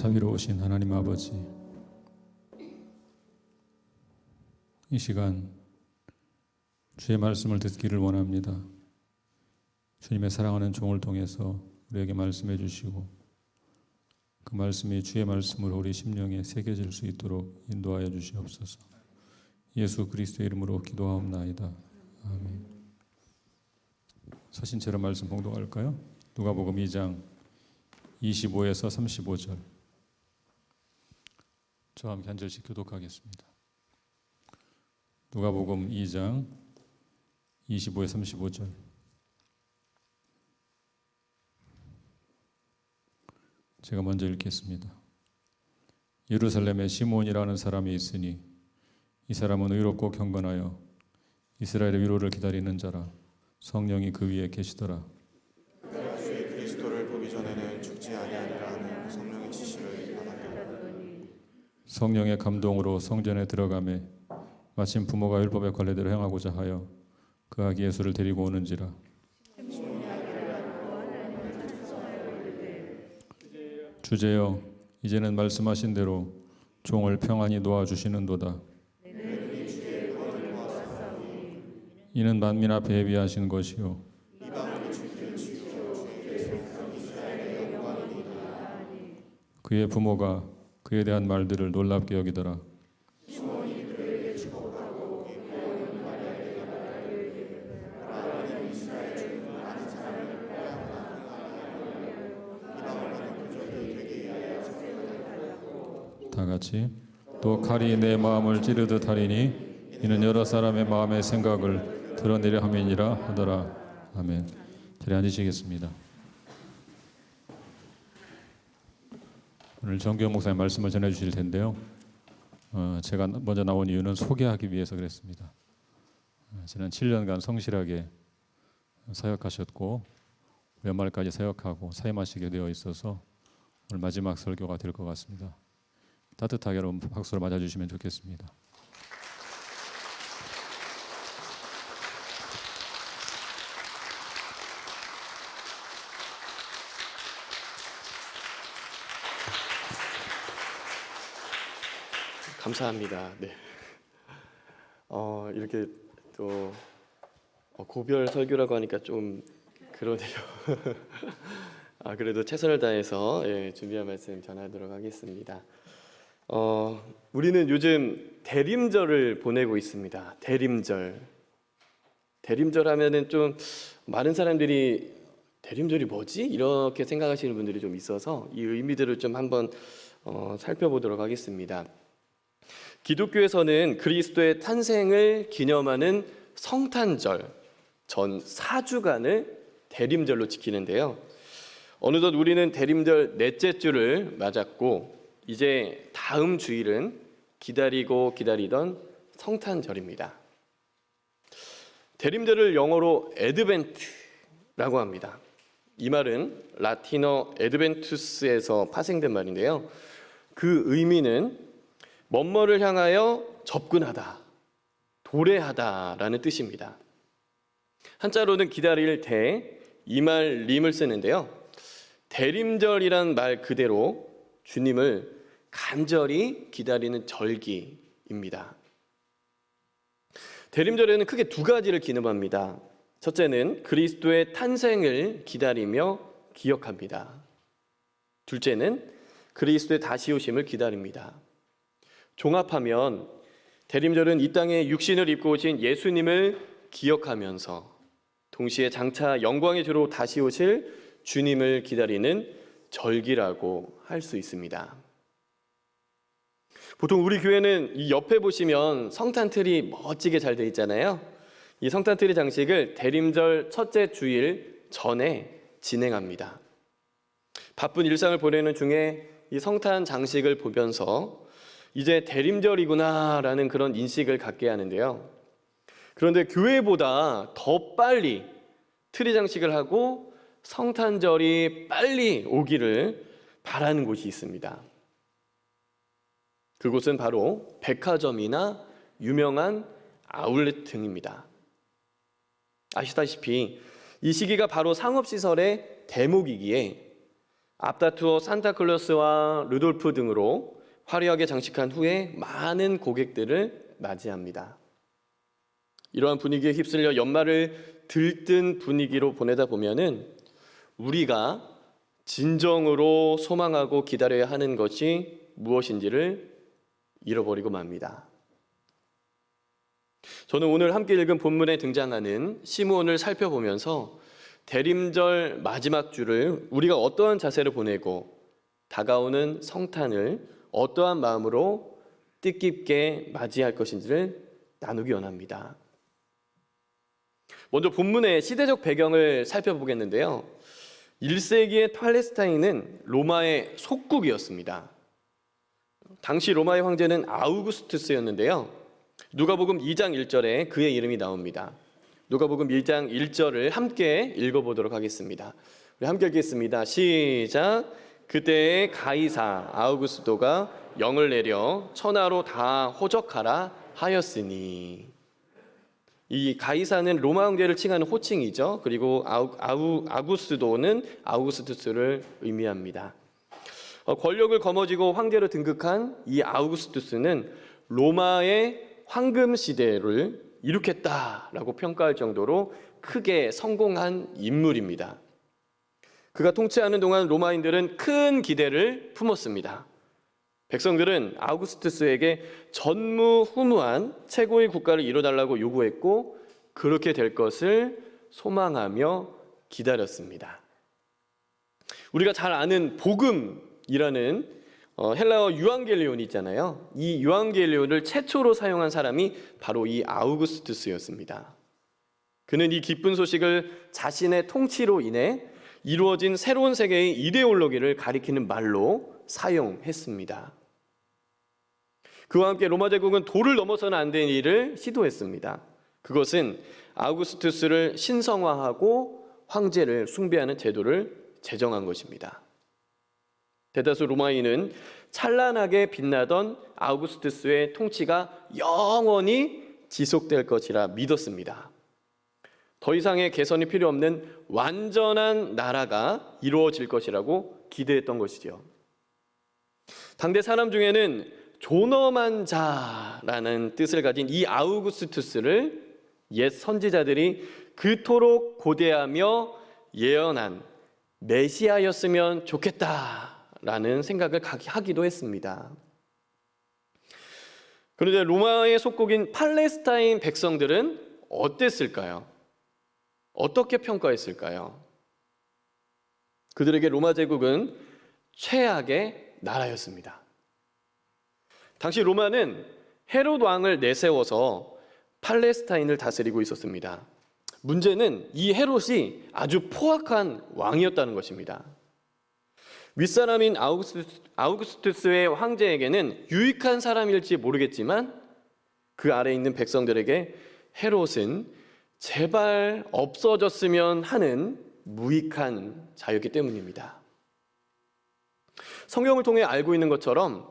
자비로우신 하나님 아버지, 이 시간 주의 말씀을 듣기를 원합니다. 주님의 사랑하는 종을 통해서 우리에게 말씀해 주시고 그 말씀이 주의 말씀으로 우리 심령에 새겨질 수 있도록 인도하여 주시옵소서. 예수 그리스도의 이름으로 기도하옵나이다. 아멘. 서신처럼 말씀 봉독할까요? 누가복음 2장 25에서 35절. 저와 함께 한 절씩 교독하겠습니다. 누가복음 2장 25에서 35절. 제가 먼저 읽겠습니다. 예루살렘에 시몬이라는 사람이 있으니 이 사람은 의롭고 경건하여 이스라엘의 위로를 기다리는 자라. 성령이 그 위에 계시더라. 주의 그리스도를 보기 전에는 죽지 아니하리라 하는 성령의 지시를 받았더니 성령의 감동으로 성전에 들어가매 마침 부모가 율법의 관례대로 행하고자 하여 그 아기 예수를 데리고 오는지라. 주제여, 이제는 말씀하신 대로 종을 평안히 놓아주시는도다. 이는 만민 앞에 예비하신 것이요 그의 부모가 그에 대한 말들을 놀랍게 여기더라. 다 같이 또 칼이 내 마음을 찌르듯 하리니 이는 여러 사람의 마음의 생각을 드러내려 함이니라 하더라. 아멘. 자리에 앉으시겠습니다. 오늘 정규영 목사님 말씀을 전해주실 텐데요. 제가 먼저 나온 이유는 소개하기 위해서 그랬습니다. 지난 7년간 성실하게 사역하셨고 연말까지 사역하고 사임하시게 되어 있어서 오늘 마지막 설교가 될 것 같습니다. 따뜻하게 여러분 박수로 맞아주시면 좋겠습니다. 감사합니다. 네. 이렇게 또 고별 설교라고 하니까 좀 그러네요. 그래도 최선을 다해서 준비한 말씀 전하도록 하겠습니다. 우리는 요즘 대림절을 보내고 있습니다. 대림절 하면은 좀 많은 사람들이 대림절이 뭐지? 이렇게 생각하시는 분들이 좀 있어서 이 의미들을 좀 한번 살펴보도록 하겠습니다. 기독교에서는 그리스도의 탄생을 기념하는 성탄절, 전 4주간을 대림절로 지키는데요. 어느덧 우리는 대림절 넷째 주를 맞았고 이제 다음 주일은 기다리던 성탄절입니다. 대림절을 영어로 에드벤트라고 합니다. 이 말은 라틴어 에드벤투스에서 파생된 말인데요. 그 의미는 뭐뭐를 향하여 접근하다, 도래하다라는 뜻입니다. 한자로는 기다릴 때 이 말 림을 쓰는데요. 대림절이란 말 그대로 주님을 간절히 기다리는 절기입니다. 대림절에는 크게 두 가지를 기념합니다. 첫째는 그리스도의 탄생을 기다리며 기억합니다. 둘째는 그리스도의 다시 오심을 기다립니다. 종합하면 대림절은 이 땅에 육신을 입고 오신 예수님을 기억하면서 동시에 장차 영광의 주로 다시 오실 주님을 기다리는 절기라고 할 수 있습니다. 보통 우리 교회는 이 옆에 보시면 성탄틀이 멋지게 잘 돼 있잖아요. 이 성탄트리 장식을 대림절 첫째 주일 전에 진행합니다. 바쁜 일상을 보내는 중에 이 성탄 장식을 보면서 이제 대림절이구나라는 그런 인식을 갖게 하는데요. 그런데 교회보다 더 빨리 트리 장식을 하고 성탄절이 빨리 오기를 바라는 곳이 있습니다. 그곳은 바로 백화점이나 유명한 아울렛 등입니다. 아시다시피 이 시기가 바로 상업시설의 대목이기에 앞다투어 산타클로스와 루돌프 등으로 화려하게 장식한 후에 많은 고객들을 맞이합니다. 이러한 분위기에 휩쓸려 연말을 들뜬 분위기로 보내다 보면은 우리가 진정으로 소망하고 기다려야 하는 것이 무엇인지를 잃어버리고 맙니다. 저는 오늘 함께 읽은 본문에 등장하는 시므온을 살펴보면서 대림절 마지막 주를 우리가 어떠한 자세로 보내고 다가오는 성탄을 어떠한 마음으로 뜻깊게 맞이할 것인지를 나누기 원합니다. 먼저 본문의 시대적 배경을 살펴보겠는데요. 1세기의 팔레스타인은 로마의 속국이었습니다. 당시 로마의 황제는 아우구스투스였는데요. 누가복음 2장 1절에 그의 이름이 나옵니다. 누가복음 1장 1절을 함께 읽어보도록 하겠습니다. 우리 함께 읽겠습니다. 시작. 그때의 가이사 아우구스도가 영을 내려 천하로 다 호적하라 하였으니. 이 가이사는 로마 황제를 칭하는 호칭이죠. 그리고 아구스도는 아우구스투스를 의미합니다. 권력을 거머쥐고 황제로 등극한 이 아우구스투스는 로마의 황금 시대를 일으켰다라고 평가할 정도로 크게 성공한 인물입니다. 그가 통치하는 동안 로마인들은 큰 기대를 품었습니다. 백성들은 아우구스투스에게 전무후무한 최고의 국가를 이뤄달라고 요구했고 그렇게 될 것을 소망하며 기다렸습니다. 우리가 잘 아는 복음이라는 헬라어 유앙겔리온이 있잖아요. 이 유앙겔리온을 최초로 사용한 사람이 바로 이 아우구스투스였습니다. 그는 이 기쁜 소식을 자신의 통치로 인해 이루어진 새로운 세계의 이데올로기를 가리키는 말로 사용했습니다. 그와 함께 로마 제국은 도를 넘어서는 안 되는 일을 시도했습니다. 그것은 아우구스투스를 신성화하고 황제를 숭배하는 제도를 제정한 것입니다. 대다수 로마인은 찬란하게 빛나던 아우구스투스의 통치가 영원히 지속될 것이라 믿었습니다. 더 이상의 개선이 필요 없는 완전한 나라가 이루어질 것이라고 기대했던 것이죠. 당대 사람 중에는 존엄한 자라는 뜻을 가진 이 아우구스투스를 옛 선지자들이 그토록 고대하며 예언한 메시아였으면 좋겠다라는 생각을 하기도 했습니다. 그런데 로마의 속국인 팔레스타인 백성들은 어땠을까요? 어떻게 평가했을까요? 그들에게 로마 제국은 최악의 나라였습니다. 당시 로마는 헤롯 왕을 내세워서 팔레스타인을 다스리고 있었습니다. 문제는 이 헤롯이 아주 포악한 왕이었다는 것입니다. 윗사람인 아우구스투스의 황제에게는 유익한 사람일지 모르겠지만 그 아래에 있는 백성들에게 헤롯은 제발 없어졌으면 하는 무익한 자였기 때문입니다. 성경을 통해 알고 있는 것처럼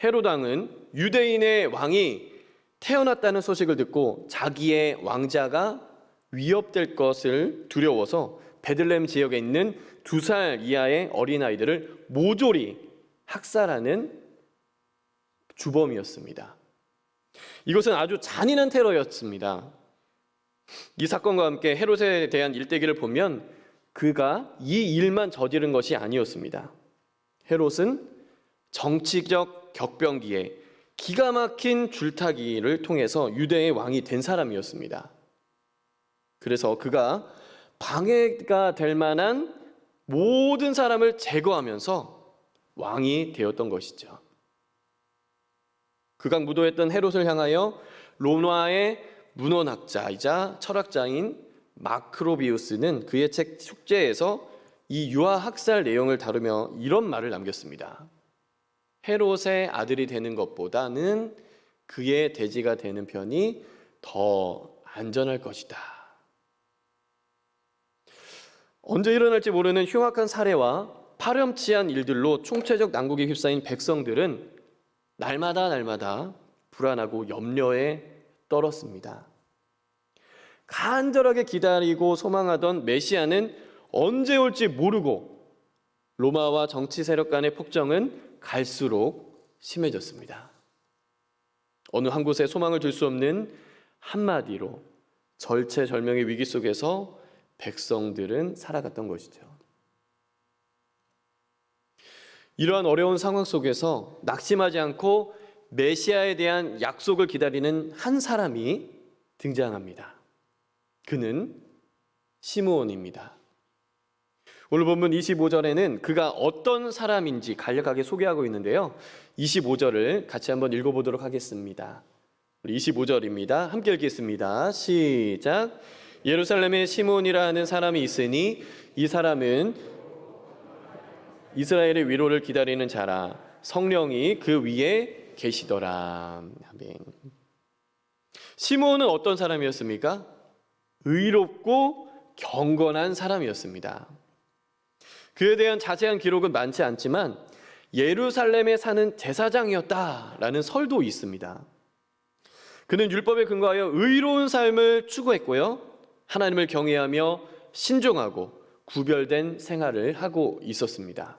헤롯 왕은 유대인의 왕이 태어났다는 소식을 듣고 자기의 왕자가 위협될 것을 두려워서 베들레헴 지역에 있는 2살 이하의 어린아이들을 모조리 학살하는 주범이었습니다. 이것은 아주 잔인한 테러였습니다. 이 사건과 함께 헤롯에 대한 일대기를 보면 그가 이 일만 저지른 것이 아니었습니다. 헤롯은 정치적 격변기에 기가 막힌 줄타기를 통해서 유대의 왕이 된 사람이었습니다. 그래서 그가 방해가 될 만한 모든 사람을 제거하면서 왕이 되었던 것이죠. 그가 무도했던 헤롯을 향하여 로마의 문헌학자이자 철학자인 마크로비우스는 그의 책 숙제에서 이 유아 학살 내용을 다루며 이런 말을 남겼습니다. 헤롯의 아들이 되는 것보다는 그의 돼지가 되는 편이 더 안전할 것이다. 언제 일어날지 모르는 흉악한 살해와 파렴치한 일들로 총체적 난국에 휩싸인 백성들은 날마다 불안하고 염려에 떨었습니다. 간절하게 기다리고 소망하던 메시아는 언제 올지 모르고 로마와 정치 세력 간의 폭정은 갈수록 심해졌습니다. 어느 한 곳에 소망을 둘 수 없는 한마디로 절체절명의 위기 속에서 백성들은 살아갔던 것이죠. 이러한 어려운 상황 속에서 낙심하지 않고 메시아에 대한 약속을 기다리는 한 사람이 등장합니다. 그는 시므온입니다. 오늘 본문 25절에는 그가 어떤 사람인지 간략하게 소개하고 있는데요. 25절을 같이 한번 읽어보도록 하겠습니다. 우리 25절입니다. 함께 읽겠습니다. 시작. 예루살렘에 시므온이라 하는 사람이 있으니 이 사람은 이스라엘의 위로를 기다리는 자라. 성령이 그 위에 계시더라. 아멘. 시므온은 어떤 사람이었습니까? 의롭고 경건한 사람이었습니다. 그에 대한 자세한 기록은 많지 않지만 예루살렘에 사는 제사장이었다라는 설도 있습니다. 그는 율법에 근거하여 의로운 삶을 추구했고요. 하나님을 경외하며 신중하고 구별된 생활을 하고 있었습니다.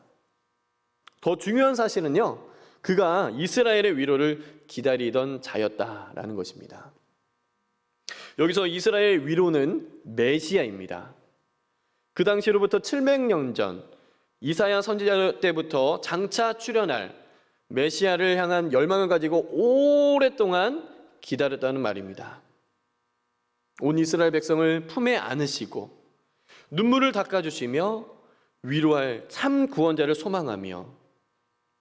더 중요한 사실은요, 그가 이스라엘의 위로를 기다리던 자였다라는 것입니다. 여기서 이스라엘 위로는 메시아입니다. 그 당시로부터 700년 전 이사야 선지자 때부터 장차 출현할 메시아를 향한 열망을 가지고 오랫동안 기다렸다는 말입니다. 온 이스라엘 백성을 품에 안으시고 눈물을 닦아주시며 위로할 참 구원자를 소망하며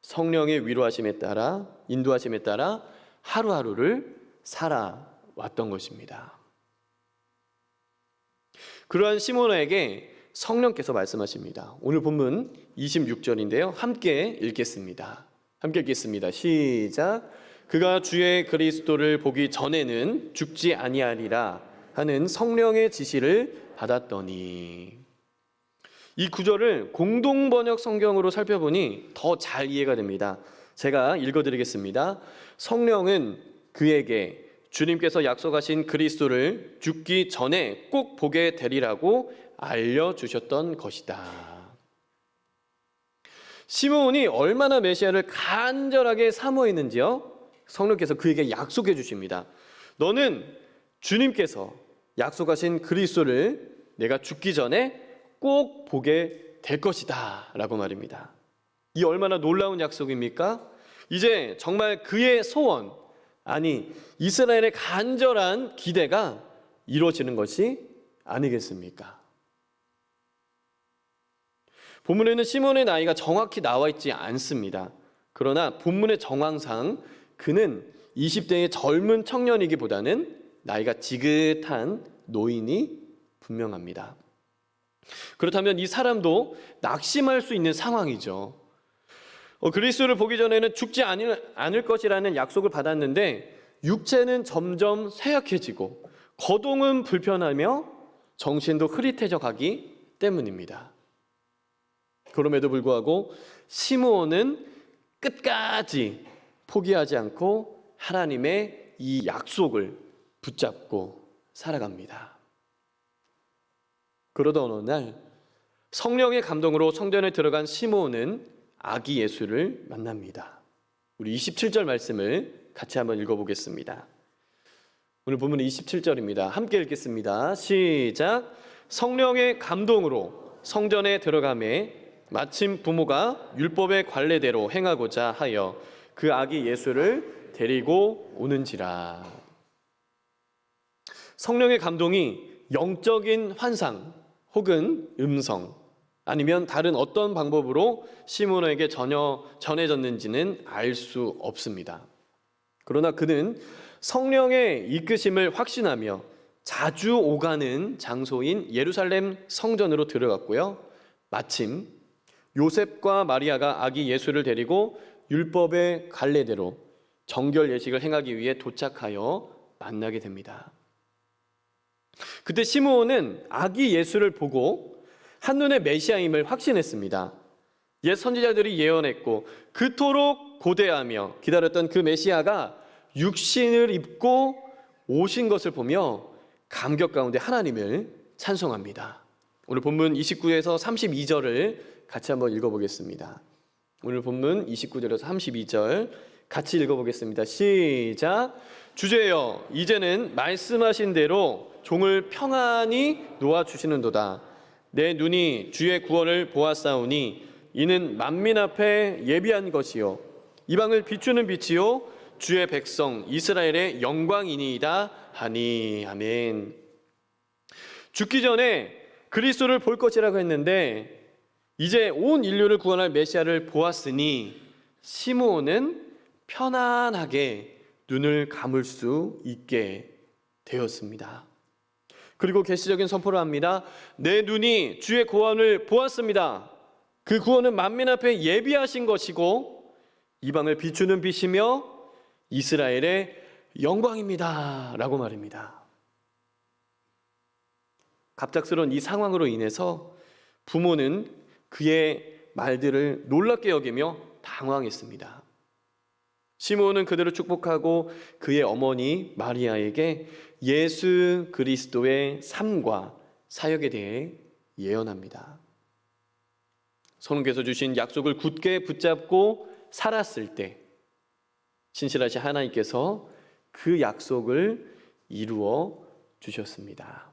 성령의 위로하심에 따라 인도하심에 따라 하루하루를 살아왔던 것입니다. 그러한 시므온에게 성령께서 말씀하십니다. 오늘 본문 26절인데요. 함께 읽겠습니다. 함께 읽겠습니다. 시작. 그가 주의 그리스도를 보기 전에는 죽지 아니하리라 하는 성령의 지시를 받았더니. 이 구절을 공동번역 성경으로 살펴보니 더 잘 이해가 됩니다. 제가 읽어드리겠습니다. 성령은 그에게 주님께서 약속하신 그리스도를 죽기 전에 꼭 보게 되리라고 알려주셨던 것이다. 시므온이 얼마나 메시아를 간절하게 사모했는지요? 성령께서 그에게 약속해 주십니다. 너는 주님께서 약속하신 그리스도를 내가 죽기 전에 꼭 보게 될 것이다 라고 말입니다. 이 얼마나 놀라운 약속입니까? 이제 정말 그의 소원, 아니 이스라엘의 간절한 기대가 이루어지는 것이 아니겠습니까? 본문에는 시몬의 나이가 정확히 나와 있지 않습니다. 그러나 본문의 정황상 그는 20대의 젊은 청년이기보다는 나이가 지긋한 노인이 분명합니다. 그렇다면 이 사람도 낙심할 수 있는 상황이죠. 그리스도를 보기 전에는 죽지 않을 것이라는 약속을 받았는데 육체는 점점 쇠약해지고 거동은 불편하며 정신도 흐릿해져 가기 때문입니다. 그럼에도 불구하고 시므온은 끝까지 포기하지 않고 하나님의 이 약속을 붙잡고 살아갑니다. 그러던 어느 날 성령의 감동으로 성전에 들어간 시므온은 아기 예수를 만납니다. 우리 27절 말씀을 같이 한번 읽어보겠습니다. 오늘 본문 27절입니다. 함께 읽겠습니다. 시작. 성령의 감동으로 성전에 들어가매 마침 부모가 율법의 관례대로 행하고자 하여 그 아기 예수를 데리고 오는지라. 성령의 감동이 영적인 환상 혹은 음성 아니면 다른 어떤 방법으로 시므온에게 전해졌는지는 알 수 없습니다. 그러나 그는 성령의 이끄심을 확신하며 자주 오가는 장소인 예루살렘 성전으로 들어갔고요. 마침 요셉과 마리아가 아기 예수를 데리고 율법의 관례대로 정결 예식을 행하기 위해 도착하여 만나게 됩니다. 그때 시므온은 아기 예수를 보고 한눈에 메시아임을 확신했습니다. 옛 선지자들이 예언했고 그토록 고대하며 기다렸던 그 메시아가 육신을 입고 오신 것을 보며 감격 가운데 하나님을 찬송합니다. 오늘 본문 29에서 32절을 같이 한번 읽어보겠습니다. 오늘 본문 29절에서 32절 같이 읽어보겠습니다. 시작. 주제여, 이제는 말씀하신 대로 종을 평안히 놓아주시는도다. 내 눈이 주의 구원을 보았사오니 이는 만민 앞에 예비한 것이요 이방을 비추는 빛이요 주의 백성 이스라엘의 영광이니이다 하니. 아멘. 죽기 전에 그리스도를 볼 것이라고 했는데 이제 온 인류를 구원할 메시아를 보았으니 시므온은 편안하게 눈을 감을 수 있게 되었습니다. 그리고 계시적인 선포를 합니다. 내 눈이 주의 구원을 보았습니다. 그 구원은 만민 앞에 예비하신 것이고 이방을 비추는 빛이며 이스라엘의 영광입니다 라고 말입니다. 갑작스러운 이 상황으로 인해서 부모는 그의 말들을 놀랍게 여기며 당황했습니다. 시므온은 그들을 축복하고 그의 어머니 마리아에게 예수 그리스도의 삶과 사역에 대해 예언합니다. 성령께서 주신 약속을 굳게 붙잡고 살았을 때 신실하신 하나님께서 그 약속을 이루어 주셨습니다.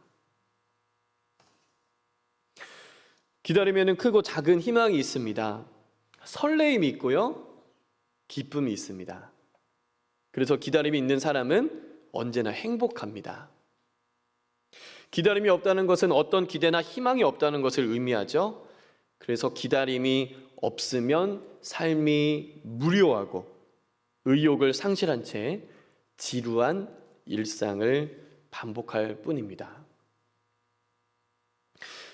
기다리면 크고 작은 희망이 있습니다. 설레임이 있고요, 기쁨이 있습니다. 그래서 기다림이 있는 사람은 언제나 행복합니다. 기다림이 없다는 것은 어떤 기대나 희망이 없다는 것을 의미하죠. 그래서 기다림이 없으면 삶이 무료하고 의욕을 상실한 채 지루한 일상을 반복할 뿐입니다.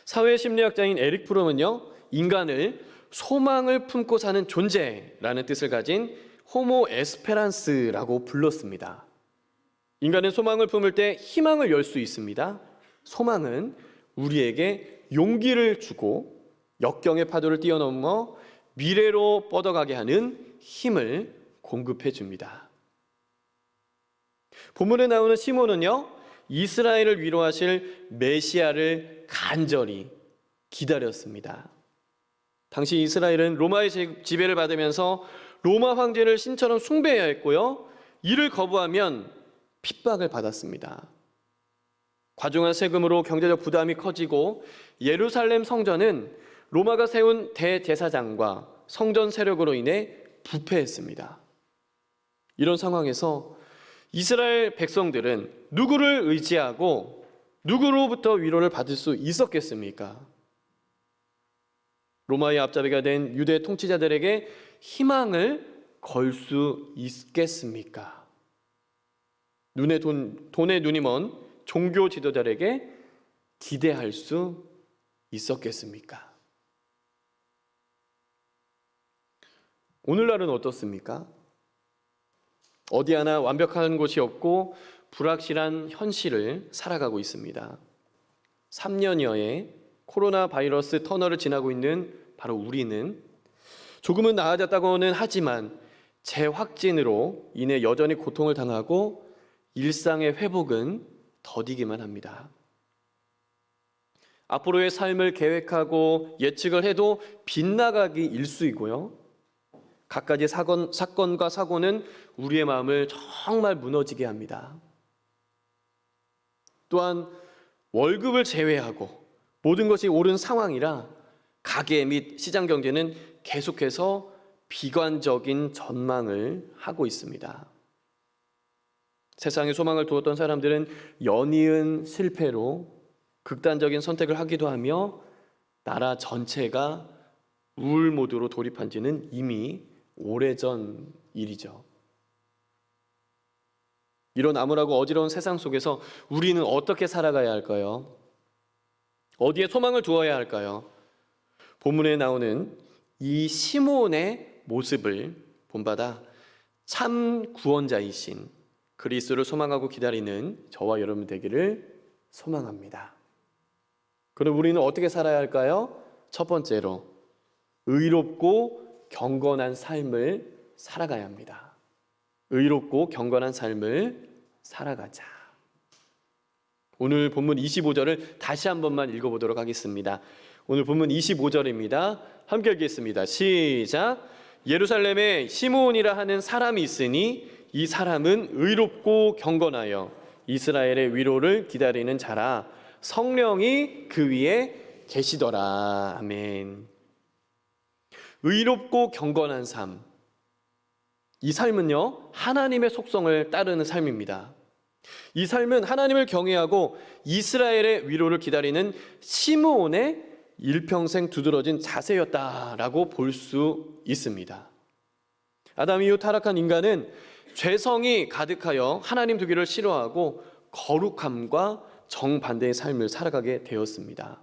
사회심리학자인 에릭 프롬은요, 인간을 소망을 품고 사는 존재라는 뜻을 가진 호모 에스페란스라고 불렀습니다. 인간은 소망을 품을 때 희망을 열 수 있습니다. 소망은 우리에게 용기를 주고 역경의 파도를 뛰어넘어 미래로 뻗어가게 하는 힘을 공급해 줍니다. 본문에 나오는 시몬은요, 이스라엘을 위로하실 메시아를 간절히 기다렸습니다. 당시 이스라엘은 로마의 지배를 받으면서 로마 황제를 신처럼 숭배해야 했고요, 이를 거부하면 핍박을 받았습니다. 과중한 세금으로 경제적 부담이 커지고 예루살렘 성전은 로마가 세운 대제사장과 성전 세력으로 인해 부패했습니다. 이런 상황에서 이스라엘 백성들은 누구를 의지하고 누구로부터 위로를 받을 수 있었겠습니까? 로마의 앞잡이가 된 유대 통치자들에게 희망을 걸 수 있겠습니까? 돈에 눈이 먼 종교 지도자들에게 기대할 수 있었겠습니까? 오늘날은 어떻습니까? 어디 하나 완벽한 곳이 없고 불확실한 현실을 살아가고 있습니다. 3년여의 코로나 바이러스 터널을 지나고 있는 바로 우리는 조금은 나아졌다고는 하지만 재확진으로 인해 여전히 고통을 당하고 일상의 회복은 더디기만 합니다. 앞으로의 삶을 계획하고 예측을 해도 빗나가기 일쑤이고요, 갖가지 사건과 사고는 우리의 마음을 정말 무너지게 합니다. 또한 월급을 제외하고 모든 것이 오른 상황이라 가계 및 시장 경제는 계속해서 비관적인 전망을 하고 있습니다. 세상에 소망을 두었던 사람들은 연이은 실패로 극단적인 선택을 하기도 하며 나라 전체가 우울 모드로 돌입한 지는 이미 오래전 일이죠. 이런 암울하고 어지러운 세상 속에서 우리는 어떻게 살아가야 할까요? 어디에 소망을 두어야 할까요? 본문에 나오는 이 시므온의 모습을 본받아 참 구원자이신 그리스도를 소망하고 기다리는 저와 여러분 되기를 소망합니다. 그럼 우리는 어떻게 살아야 할까요? 첫 번째로 의롭고 경건한 삶을 살아가야 합니다. 의롭고 경건한 삶을 살아가자. 오늘 본문 25절을 다시 한 번만 읽어보도록 하겠습니다. 오늘 본문 25절입니다. 함께 읽겠습니다. 시작. 예루살렘에 시므온이라 하는 사람이 있으니 이 사람은 의롭고 경건하여 이스라엘의 위로를 기다리는 자라. 성령이 그 위에 계시더라. 아멘. 의롭고 경건한 삶. 이 삶은요, 하나님의 속성을 따르는 삶입니다. 이 삶은 하나님을 경외하고 이스라엘의 위로를 기다리는 시므온의 일평생 두드러진 자세였다라고 볼 수 있습니다. 아담 이후 타락한 인간은 죄성이 가득하여 하나님 두기를 싫어하고 거룩함과 정반대의 삶을 살아가게 되었습니다.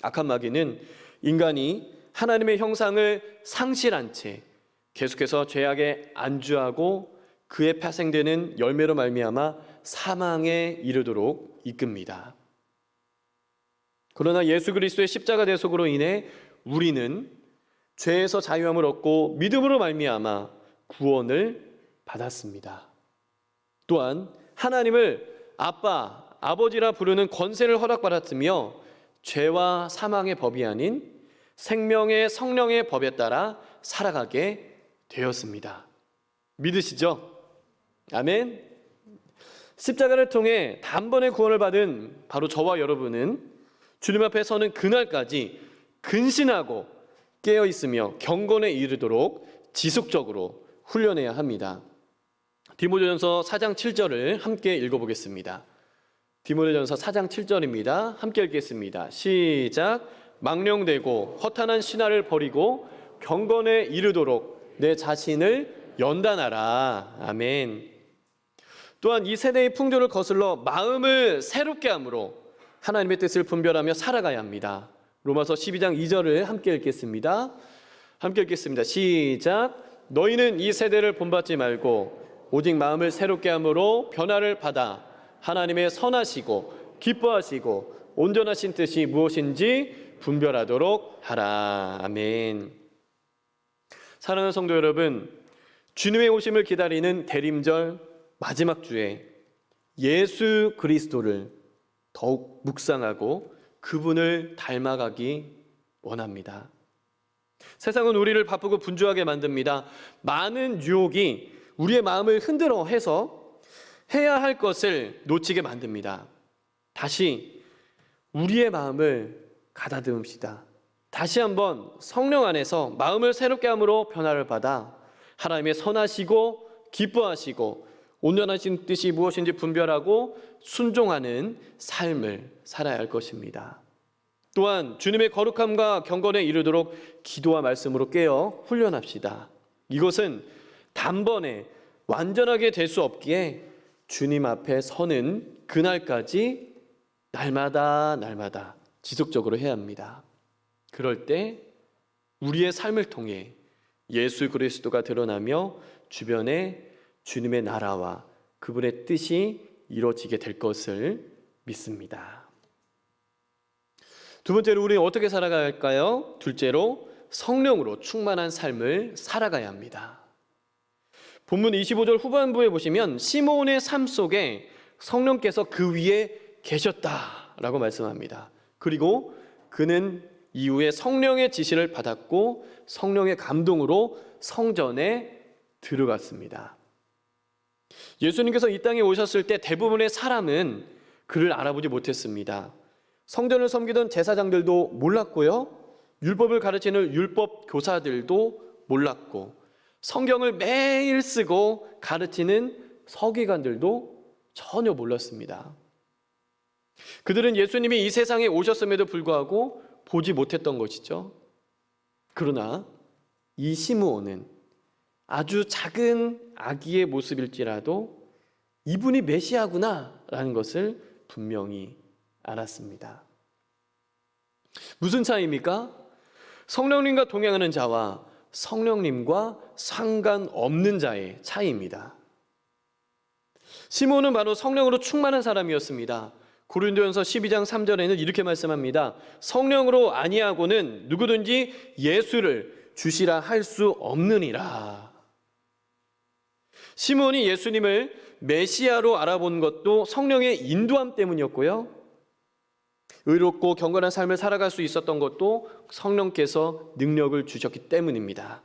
악한 마귀는 인간이 하나님의 형상을 상실한 채 계속해서 죄악에 안주하고 그에 파생되는 열매로 말미암아 사망에 이르도록 이끕니다. 그러나 예수 그리스도의 십자가 대속으로 인해 우리는 죄에서 자유함을 얻고 믿음으로 말미암아 구원을 받았습니다. 또한 하나님을 아빠, 아버지라 부르는 권세를 허락받았으며 죄와 사망의 법이 아닌 생명의 성령의 법에 따라 살아가게 되었습니다. 믿으시죠? 아멘. 십자가를 통해 단번에 구원을 받은 바로 저와 여러분은 주님 앞에 서는 그날까지 근신하고 깨어 있으며 경건에 이르도록 지속적으로 훈련해야 합니다. 디모데전서 4장 7절을 함께 읽어보겠습니다. 디모데전서 4장 7절입니다. 함께 읽겠습니다. 시작. 망령되고 허탄한 신화를 버리고 경건에 이르도록 내 자신을 연단하라. 아멘. 또한 이 세대의 풍조를 거슬러 마음을 새롭게 함으로 하나님의 뜻을 분별하며 살아가야 합니다. 로마서 12장 2절을 함께 읽겠습니다. 함께 읽겠습니다. 시작. 너희는 이 세대를 본받지 말고 오직 마음을 새롭게 함으로 변화를 받아 하나님의 선하시고 기뻐하시고 온전하신 뜻이 무엇인지 분별하도록 하라. 아멘. 사랑하는 성도 여러분, 주님의 오심을 기다리는 대림절 마지막 주에 예수 그리스도를 더욱 묵상하고 그분을 닮아가기 원합니다. 세상은 우리를 바쁘고 분주하게 만듭니다. 많은 유혹이 우리의 마음을 흔들어 해서 해야 할 것을 놓치게 만듭니다. 다시 우리의 마음을 가다듬읍시다. 다시 한번 성령 안에서 마음을 새롭게 함으로 변화를 받아 하나님의 선하시고 기뻐하시고 온전하신 뜻이 무엇인지 분별하고 순종하는 삶을 살아야 할 것입니다. 또한 주님의 거룩함과 경건에 이르도록 기도와 말씀으로 깨어 훈련합시다. 이것은 단번에 완전하게 될 수 없기에 주님 앞에 서는 그날까지 날마다 지속적으로 해야 합니다. 그럴 때 우리의 삶을 통해 예수 그리스도가 드러나며 주변에 주님의 나라와 그분의 뜻이 이루어지게 될 것을 믿습니다. 두 번째로 우리는 어떻게 살아가야 할까요? 둘째로 성령으로 충만한 삶을 살아가야 합니다. 본문 25절 후반부에 보시면 시므온의 삶 속에 성령께서 그 위에 계셨다라고 말씀합니다. 그리고 그는 이후에 성령의 지시를 받았고 성령의 감동으로 성전에 들어갔습니다. 예수님께서 이 땅에 오셨을 때 대부분의 사람은 그를 알아보지 못했습니다. 성전을 섬기던 제사장들도 몰랐고요. 율법을 가르치는 율법 교사들도 몰랐고 성경을 매일 쓰고 가르치는 서기관들도 전혀 몰랐습니다. 그들은 예수님이 이 세상에 오셨음에도 불구하고 보지 못했던 것이죠. 그러나 이 시므온은 아주 작은 아기의 모습일지라도 이분이 메시아구나라는 것을 분명히 알았습니다. 무슨 차이입니까? 성령님과 동행하는 자와 성령님과 상관없는 자의 차이입니다. 시므온은 바로 성령으로 충만한 사람이었습니다. 고린도전서 12장 3절에는 이렇게 말씀합니다. 성령으로 아니하고는 누구든지 예수를 주시라 할 수 없느니라. 시므온이 예수님을 메시아로 알아본 것도 성령의 인도함 때문이었고요. 의롭고 경건한 삶을 살아갈 수 있었던 것도 성령께서 능력을 주셨기 때문입니다.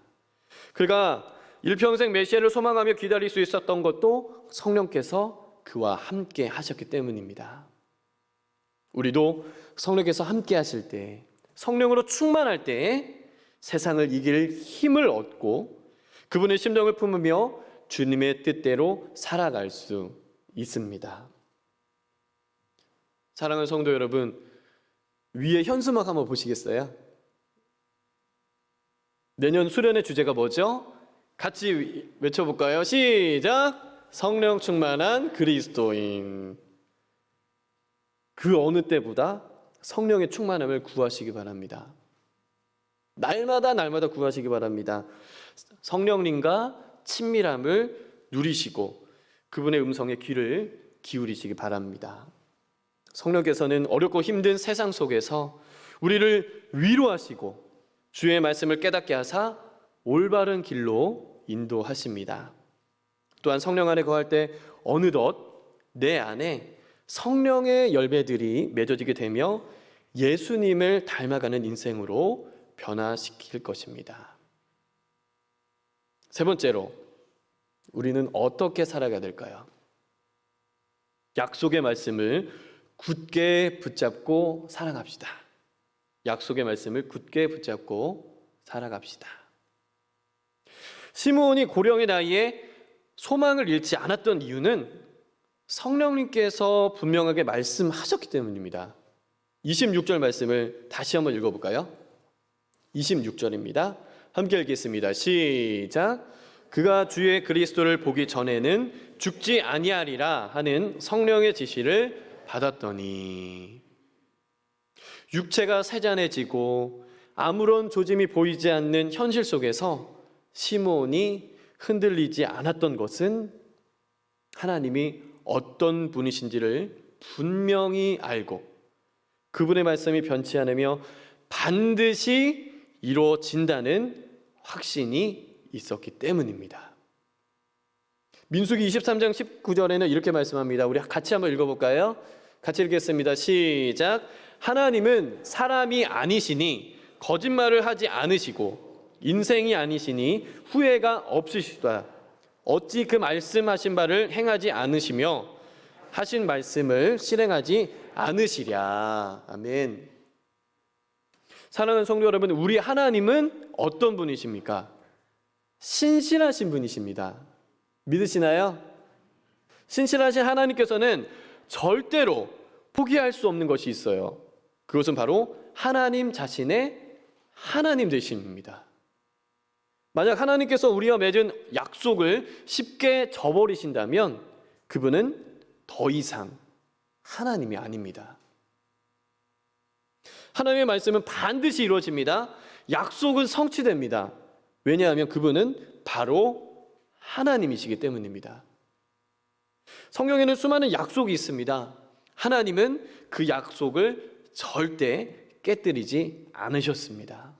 그가 일평생 메시아를 소망하며 기다릴 수 있었던 것도 성령께서 그와 함께 하셨기 때문입니다. 우리도 성령께서 함께 하실 때, 성령으로 충만할 때 세상을 이길 힘을 얻고 그분의 심정을 품으며 주님의 뜻대로 살아갈 수 있습니다. 사랑하는 성도 여러분, 위에 현수막 한번 보시겠어요? 내년 수련의 주제가 뭐죠? 같이 외쳐볼까요? 시작! 성령 충만한 그리스도인. 그 어느 때보다 성령의 충만함을 구하시기 바랍니다. 날마다 구하시기 바랍니다. 성령님과 친밀함을 누리시고 그분의 음성에 귀를 기울이시기 바랍니다. 성령께서는 어렵고 힘든 세상 속에서 우리를 위로하시고 주의 말씀을 깨닫게 하사 올바른 길로 인도하십니다. 또한 성령 안에 거할 때 어느덧 내 안에 성령의 열매들이 맺어지게 되며 예수님을 닮아가는 인생으로 변화시킬 것입니다. 세 번째로, 우리는 어떻게 살아가야 될까요? 약속의 말씀을 굳게 붙잡고 살아갑시다. 약속의 말씀을 굳게 붙잡고 살아갑시다. 시므온이 고령의 나이에 소망을 잃지 않았던 이유는 성령님께서 분명하게 말씀하셨기 때문입니다. 26절 말씀을 다시 한번 읽어볼까요? 26절입니다. 함께 읽겠습니다. 시작. 그가 주의 그리스도를 보기 전에는 죽지 아니하리라 하는 성령의 지시를 받았더니. 육체가 세잔해지고 아무런 조짐이 보이지 않는 현실 속에서 시므온이 흔들리지 않았던 것은 하나님이 어떤 분이신지를 분명히 알고 그분의 말씀이 변치 않으며 반드시 이루어진다는 확신이 있었기 때문입니다. 민수기 23장 19절에는 이렇게 말씀합니다. 우리 같이 한번 읽어볼까요? 같이 읽겠습니다. 시작. 하나님은 사람이 아니시니 거짓말을 하지 않으시고 인생이 아니시니 후회가 없으시다. 어찌 그 말씀하신 바를 행하지 않으시며 하신 말씀을 실행하지 않으시랴. 아멘. 사랑하는 성도 여러분, 우리 하나님은 어떤 분이십니까? 신실하신 분이십니다. 믿으시나요? 신실하신 하나님께서는 절대로 포기할 수 없는 것이 있어요. 그것은 바로 하나님 자신의 하나님 되심입니다. 만약 하나님께서 우리와 맺은 약속을 쉽게 저버리신다면 그분은 더 이상 하나님이 아닙니다. 하나님의 말씀은 반드시 이루어집니다. 약속은 성취됩니다. 왜냐하면 그분은 바로 하나님이시기 때문입니다. 성경에는 수많은 약속이 있습니다. 하나님은 그 약속을 절대 깨뜨리지 않으셨습니다.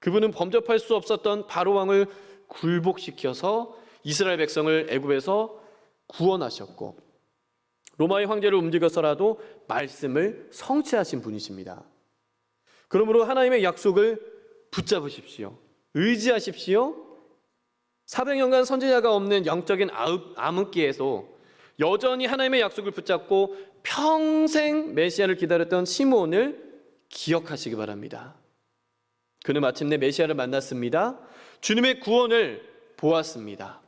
그분은 범접할 수 없었던 바로 왕을 굴복시켜서 이스라엘 백성을 애굽에서 구원하셨고 로마의 황제를 움직여서라도 말씀을 성취하신 분이십니다. 그러므로 하나님의 약속을 붙잡으십시오. 의지하십시오. 400년간 선지자가 없는 영적인 암흑기에서 여전히 하나님의 약속을 붙잡고 평생 메시아를 기다렸던 시므온을 기억하시기 바랍니다. 그는 마침내 메시아를 만났습니다. 주님의 구원을 보았습니다.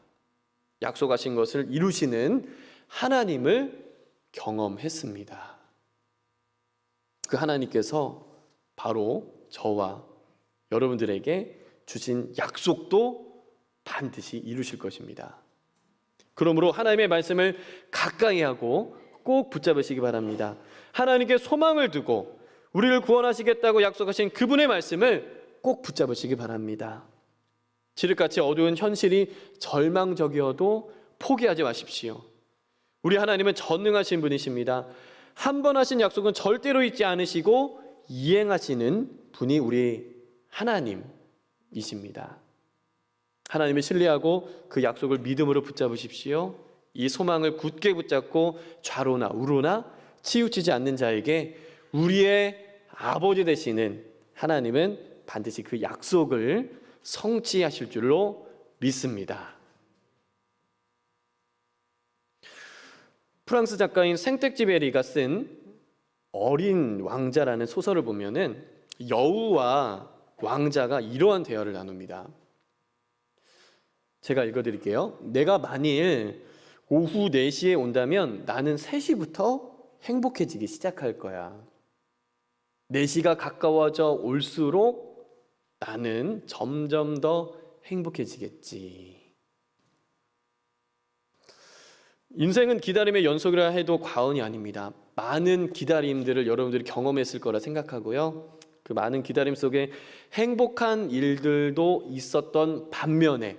약속하신 것을 이루시는 하나님을 경험했습니다. 그 하나님께서 바로 저와 여러분들에게 주신 약속도 반드시 이루실 것입니다. 그러므로 하나님의 말씀을 가까이 하고 꼭 붙잡으시기 바랍니다. 하나님께 소망을 두고 우리를 구원하시겠다고 약속하신 그분의 말씀을 꼭 붙잡으시기 바랍니다. 칠흑같이 어두운 현실이 절망적이어도 포기하지 마십시오. 우리 하나님은 전능하신 분이십니다. 한 번 하신 약속은 절대로 잊지 않으시고 이행하시는 분이 우리 하나님이십니다. 하나님을 신뢰하고 그 약속을 믿음으로 붙잡으십시오. 이 소망을 굳게 붙잡고 좌로나 우로나 치우치지 않는 자에게 우리의 아버지 되시는 하나님은 반드시 그 약속을 성취하실 줄로 믿습니다. 프랑스 작가인 생텍쥐베리가 쓴 어린 왕자라는 소설을 보면은 여우와 왕자가 이러한 대화를 나눕니다. 제가 읽어드릴게요. 내가 만일 오후 4시에 온다면 나는 3시부터 행복해지기 시작할 거야. 4시가 가까워져 올수록 나는 점점 더 행복해지겠지. 인생은 기다림의 연속이라 해도 과언이 아닙니다. 많은 기다림들을 여러분들이 경험했을 거라 생각하고요. 그 많은 기다림 속에 행복한 일들도 있었던 반면에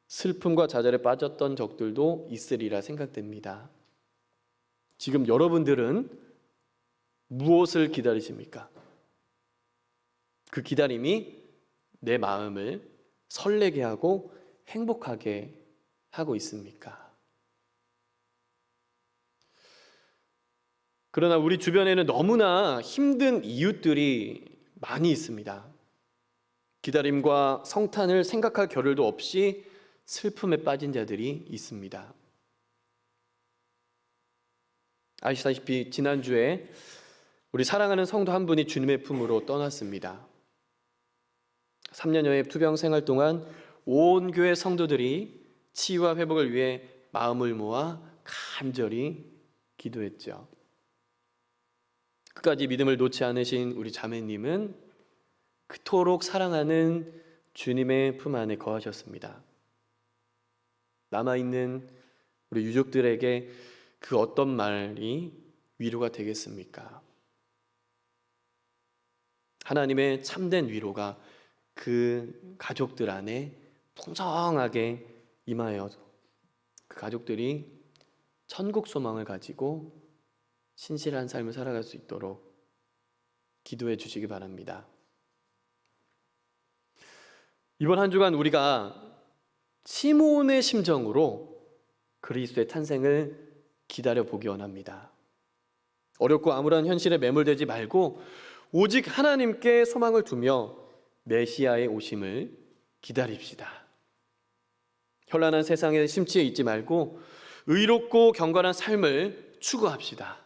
슬픔과 좌절에 빠졌던 적들도 있으리라 생각됩니다. 지금 여러분들은 무엇을 기다리십니까? 그 기다림이 내 마음을 설레게 하고 행복하게 하고 있습니까? 그러나 우리 주변에는 너무나 힘든 이웃들이 많이 있습니다. 기다림과 성탄을 생각할 겨를도 없이 슬픔에 빠진 자들이 있습니다. 아시다시피 지난주에 우리 사랑하는 성도 한 분이 주님의 품으로 떠났습니다. 3년여의 투병 생활 동안 온 교회 성도들이 치유와 회복을 위해 마음을 모아 간절히 기도했죠. 끝까지 믿음을 놓지 않으신 우리 자매님은 그토록 사랑하는 주님의 품 안에 거하셨습니다. 남아있는 우리 유족들에게 그 어떤 말이 위로가 되겠습니까? 하나님의 참된 위로가 그 가족들 안에 풍성하게 임하여 그 가족들이 천국 소망을 가지고 신실한 삶을 살아갈 수 있도록 기도해 주시기 바랍니다. 이번 한 주간 우리가 시몬의 심정으로 그리스도의 탄생을 기다려 보기 원합니다. 어렵고 암울한 현실에 매몰되지 말고 오직 하나님께 소망을 두며 메시아의 오심을 기다립시다. 현란한 세상에 심취해 있지 말고 의롭고 경건한 삶을 추구합시다.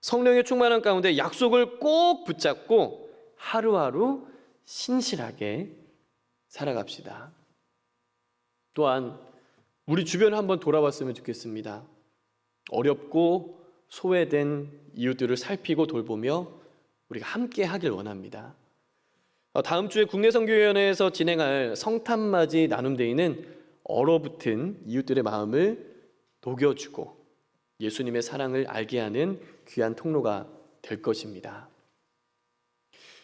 성령의 충만한 가운데 약속을 꼭 붙잡고 하루하루 신실하게 살아갑시다. 또한 우리 주변을 한번 돌아봤으면 좋겠습니다. 어렵고 소외된 이웃들을 살피고 돌보며 우리가 함께 하길 원합니다. 다음 주에 국내선교위원회에서 진행할 성탄맞이 나눔데이는 얼어붙은 이웃들의 마음을 녹여주고 예수님의 사랑을 알게 하는 귀한 통로가 될 것입니다.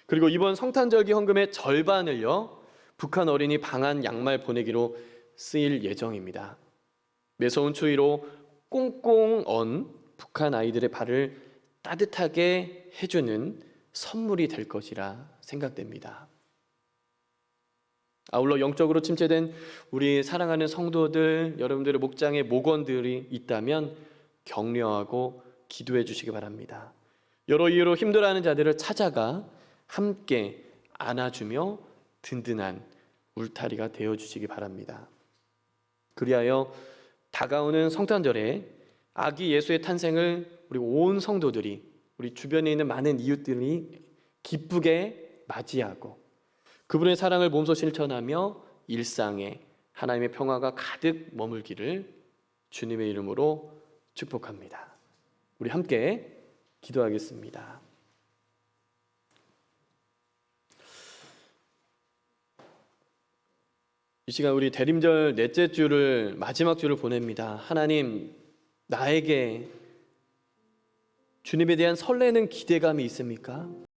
그리고 이번 성탄절기 헌금의 절반을요, 북한 어린이 방한 양말 보내기로 쓰일 예정입니다. 매서운 추위로 꽁꽁 언 북한 아이들의 발을 따뜻하게 해주는 선물이 될 것이라 생각됩니다. 아울러 영적으로 침체된 우리 사랑하는 성도들, 여러분들의 목장에 목원들이 있다면 격려하고 기도해 주시기 바랍니다. 여러 이유로 힘들어하는 자들을 찾아가 함께 안아주며 든든한 울타리가 되어주시기 바랍니다. 그리하여 다가오는 성탄절에 아기 예수의 탄생을 우리 온 성도들이, 우리 주변에 있는 많은 이웃들이 기쁘게 맞이하고 그분의 사랑을 몸소 실천하며 일상에 하나님의 평화가 가득 머물기를 주님의 이름으로 축복합니다. 우리 함께 기도하겠습니다. 이 시간 우리 대림절 넷째 주를, 마지막 주를 보냅니다. 하나님, 나에게 주님에 대한 설레는 기대감이 있습니까?